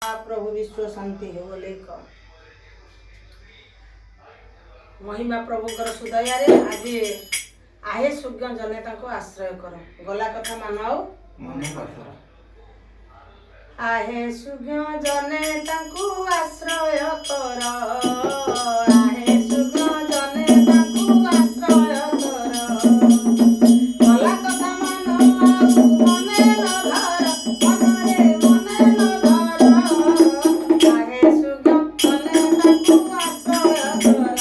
प्रभु विश्व शांति हो लेख महिमा प्रभुकर सुदयारे आज आहे सुज्ञ जनेता को आश्रय कर गला कथा मानाओ आहे सुज्ञ जनेता को आश्रय कर आहे सुज्ञ जनेता को आश्रय कर गला कथा मानाओ मने न धर मने न धर आहे सुज्ञ जनेता को आश्रय कर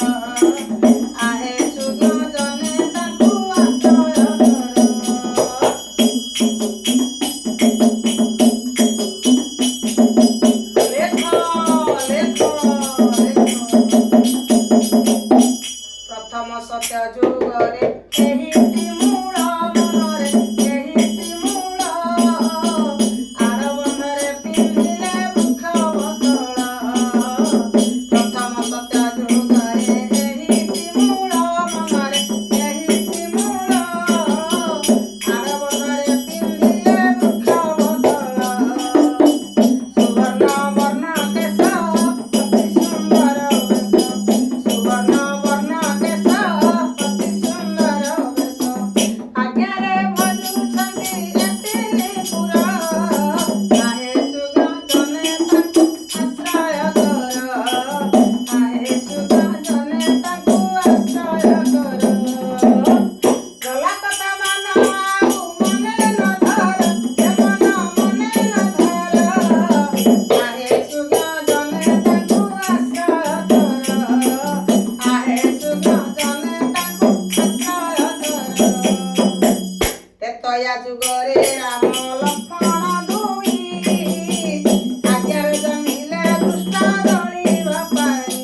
आहे सुज्ञ जनेता को आश्रय प्रथम सत्य जुगरे एहिटी मूल मनरे एहिटी मूल आरबंधरे पिंधिले मुख बदल प्रथम सत्य जुगरे एहिटी मूल मनरे एहिटी मूल आरबंधरे पिंधिले मुख बदल सुवर्ण वर्ण केश अति सुंदर वेश सुवर्ण वर्ण केश अति सुंदर वेश आज्ञारे भजुछन्ति एतिनि पुरा आहे सुज्ञ जनेताଙ୍କୁ आश्रय कर आहे सुज्ञ जनेताଙ୍କୁ आश्रय कर गला कथा मान ଆଉ ମନେ ନ ଧର ମନେ ନ ଧର आहे सुज्ञ जनेताଙ୍କୁ आश्रय कर आहे सुज्ञ जनेताଙ୍କୁ आश्रय कर तेतया जुगरे राम लक्ष्मण दुई आज्ञारे जमिले दुष्ट दଳିବା ପାଇଁ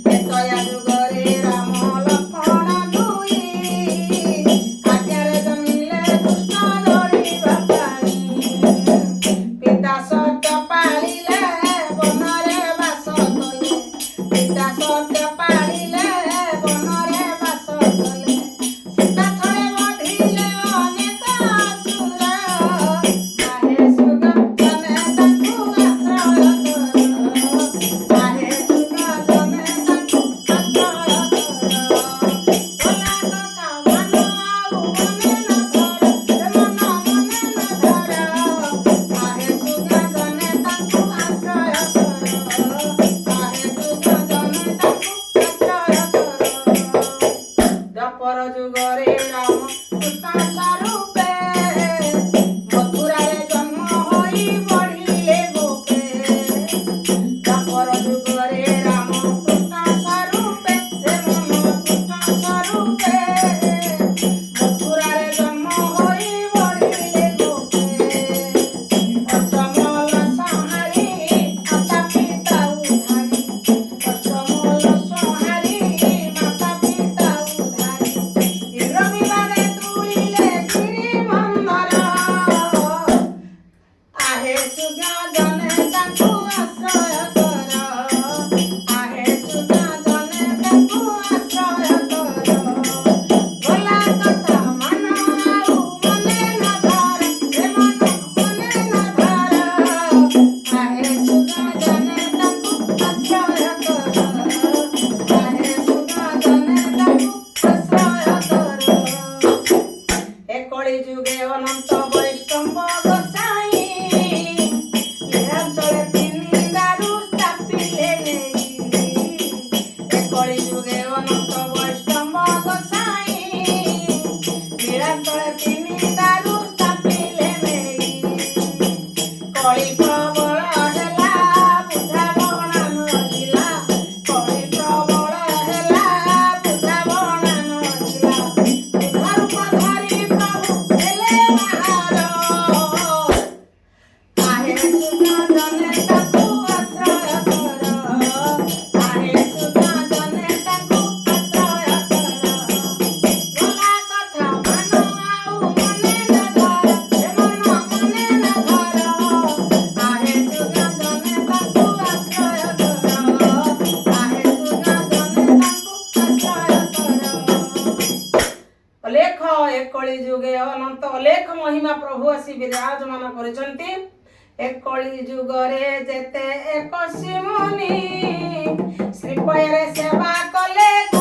तेतया जुगरे राम लक्ष्मण दुई आज्ञारे जमिले दुष्ट दଳିବା ପାଇଁ पिता सत्य पाଳିले बନରେ ବାସ କଲେ पिता सत्य पाଳିले बନରେ ବାସ କଲେ ସୀତା ଛଳେ ବଢିଲେ ଅନେକ ଅସୁର आहे सुज्ञ जनेताଙ୍କୁ आश्रय कर आहे सुज्ञ जनेताଙ୍କୁ आश्रय कर गला कथा ମାନ ଆଉ ମନେ ନ ଧର ମନେ ନ ଧର आहे सुज्ञ जनेताଙ୍କୁ आश्रय कर आहे सुज्ञ जनेताଙ୍କୁ आश्रय कर द्वापर जुगरे राम कृष्ण स्वरूपे मथुरारे जन्म होई बढ़िले गोपे द्वापर जुगरे राम कृष्ण स्वरूपे मन कृष्ण स्वरूपे मथुरारे जन्म होई बढ़िले गोपे अष्टमल संहारी माता पिता उधारी अष्टमल संहारी माता पिता उधारी रविवारे तुलिले गिरि बंधर आहे सुज्ञ जनेताଙ୍କୁ आश्रय कर आहे सुज्ञ जनेताଙ୍କୁ आश्रय कर गला कथा ମାନ ଆଉ ମନେ ନ ଧର ମନେ ନ ଧର आहे सुज्ञ जनेताଙ୍କୁ आश्रय कर आहे सुज्ञ जनेताଙ୍କୁ आश्रय कर एकଳି ଯୁଗେ ଅନନ୍ତ ବୈଷ୍ଣବ ଗୋସାଇଁ ନୀଳାଚଳେ ତିନି ଦାରୁ ସ୍ଥାପିଲେ ନେଇ एकଳି ଯୁଗେ ଅନନ୍ତ ବୈଷ୍ଣବ ଗୋସାଇଁ ନୀଳାଚଳେ ତିନି ଦାରୁ ସ୍ଥାପିଲେ ନେଇ କଳି ପ୍ରବଳ ହେଲା ବୁଝାବଣା ନଥିଲା କଳି ପ୍ରବଳ ହେଲା ବୁଝାବଣା ନଥିଲା ବୁଝା ରୂପ ଧରି ପ୍ରଭୁ ହେଲେ ବାହାର आहे सुज्ञ जनेताଙ୍କୁ आश्रय कर आहे सुज्ञ जनेताଙ୍କୁ आश्रय कर गला कथा ମାନ ଆଉ ମନେ ନ ଧର ମନେ ନ ଧର आहे सुज्ञ जनेताଙ୍କୁ आश्रय कर आहे सुज्ञ जनेताଙ୍କୁ आश्रय कर अलेख एकଳି ଯୁଗେ ଅନନ୍ତ ଅଲେଖ महिमा प्रभु आसी विराजमान କରିଛନ୍ତି ଏକଳି ଯୁଗରେ ଯେତେ ଏକ ଶିମୁନି ଶ୍ରୀପୟରେ ସେବା କଲେ